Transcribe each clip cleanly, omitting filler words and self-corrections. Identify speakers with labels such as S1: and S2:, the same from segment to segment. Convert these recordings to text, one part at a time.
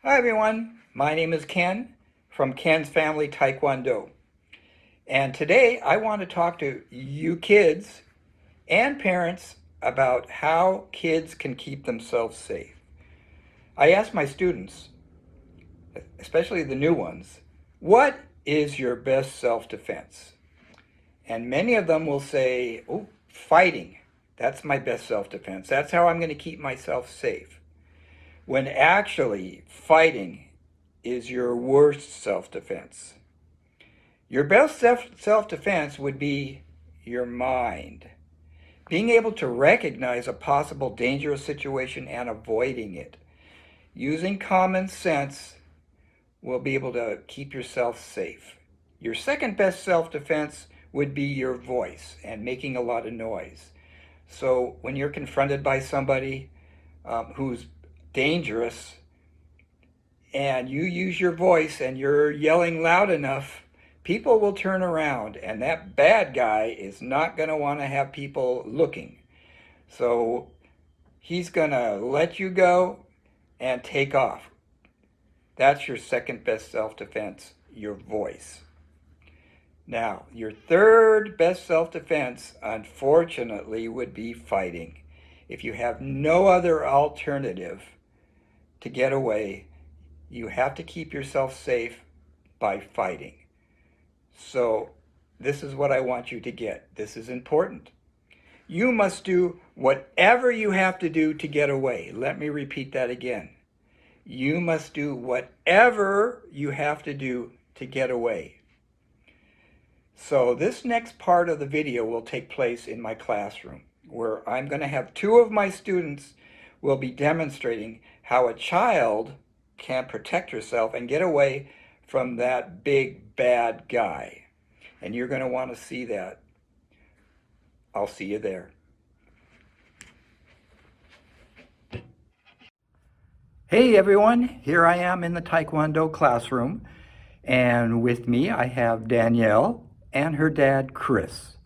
S1: Hi everyone, my name is Ken from Ken's Family Taekwondo. And today I want to talk to you kids and parents about how kids can keep themselves safe. I asked my students, especially the new ones, what is your best self-defense? And many of them will say, oh, fighting. That's my best self-defense. That's how I'm going to keep myself safe. When actually fighting is your worst self-defense. Your best self-defense would be your mind. Being able to recognize a possible dangerous situation and avoiding it. Using common sense will be able to keep yourself safe. Your second best self-defense would be your voice and making a lot of noise. So when you're confronted by somebody who's dangerous, and you use your voice and you're yelling loud enough, people will turn around, and that bad guy is not going to want to have people looking. So he's going to let you go and take off. That's your second best self-defense, your voice. Now, your third best self-defense, unfortunately, would be fighting. If you have no other alternative to get away, you have to keep yourself safe by fighting. So this is what I want you to get. This is important. You must do whatever you have to do to get away. Let me repeat that again. You must do whatever you have to do to get away. So this next part of the video will take place in my classroom, where I'm going to have two of my students will be demonstrating how a child can protect herself and get away from that big bad guy. And you're going to want to see that. I'll see you there. Hey everyone, here I am in the Taekwondo classroom, and with me I have Danielle and her dad Chris.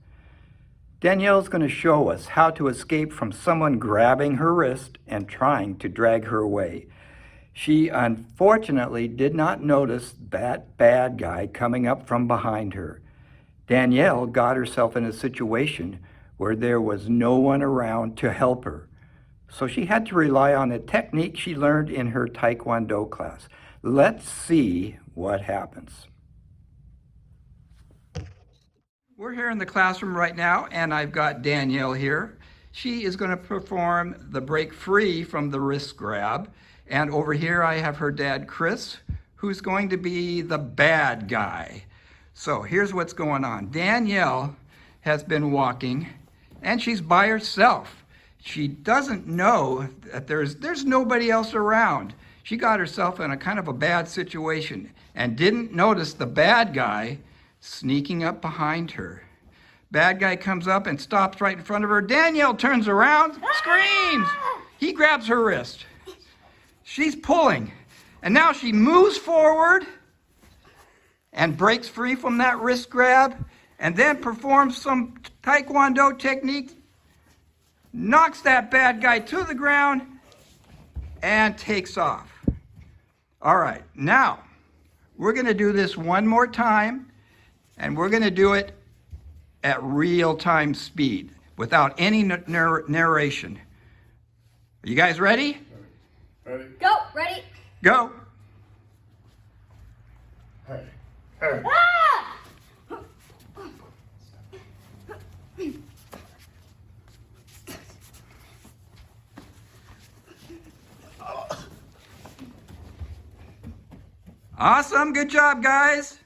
S1: Danielle's going to show us how to escape from someone grabbing her wrist and trying to drag her away. She unfortunately did not notice that bad guy coming up from behind her. Danielle got herself in a situation where there was no one around to help her. So she had to rely on a technique she learned in her Taekwondo class. Let's see what happens. We're here in the classroom right now, and I've got Danielle here. She is going to perform the break free from the wrist grab. And over here I have her dad, Chris, who's going to be the bad guy. So here's what's going on. Danielle has been walking, and she's by herself. She doesn't know that there's nobody else around. She got herself in a kind of a bad situation and didn't notice the bad guy sneaking up behind her. Bad guy comes up and stops right in front of her. Danielle turns around, screams. He grabs her wrist. She's pulling, and now she moves forward and breaks free from that wrist grab, and then performs some Taekwondo technique, knocks that bad guy to the ground, and takes off. All right, now we're going to do this one more time, and we're going to do it at real-time speed without any narration. Are you guys ready?
S2: Ready?
S3: Go, ready?
S1: Go.
S2: Hey. Hey.
S3: Ah!
S1: Awesome, good job, guys.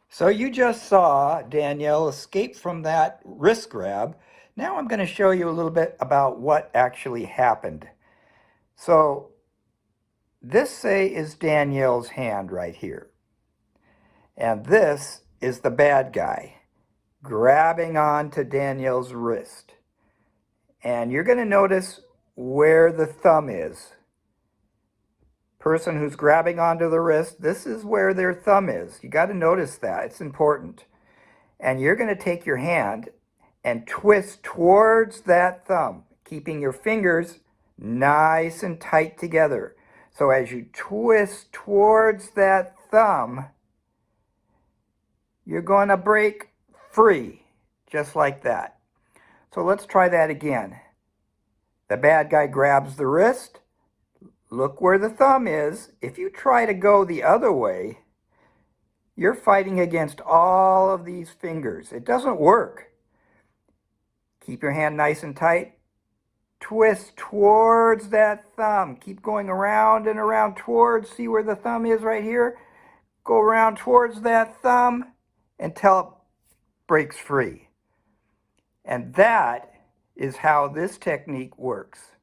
S1: So you just saw Danielle escape from that wrist grab. Now I'm going to show you a little bit about what actually happened. So this, say, is Danielle's hand right here. And this is the bad guy grabbing onto Danielle's wrist. And you're going to notice where the thumb is. Person who's grabbing onto the wrist, this is where their thumb is. You got to notice that. It's important. And you're going to take your hand and twist towards that thumb, keeping your fingers nice and tight together. So as you twist towards that thumb, you're going to break free, just like that. So let's try that again. The bad guy grabs the wrist. Look where the thumb is. If you try to go the other way, you're fighting against all of these fingers. It doesn't work. Keep your hand nice and tight. Twist towards that thumb. Keep going around and around towards. See where the thumb is right here? Go around towards that thumb until it breaks free. And that is how this technique works.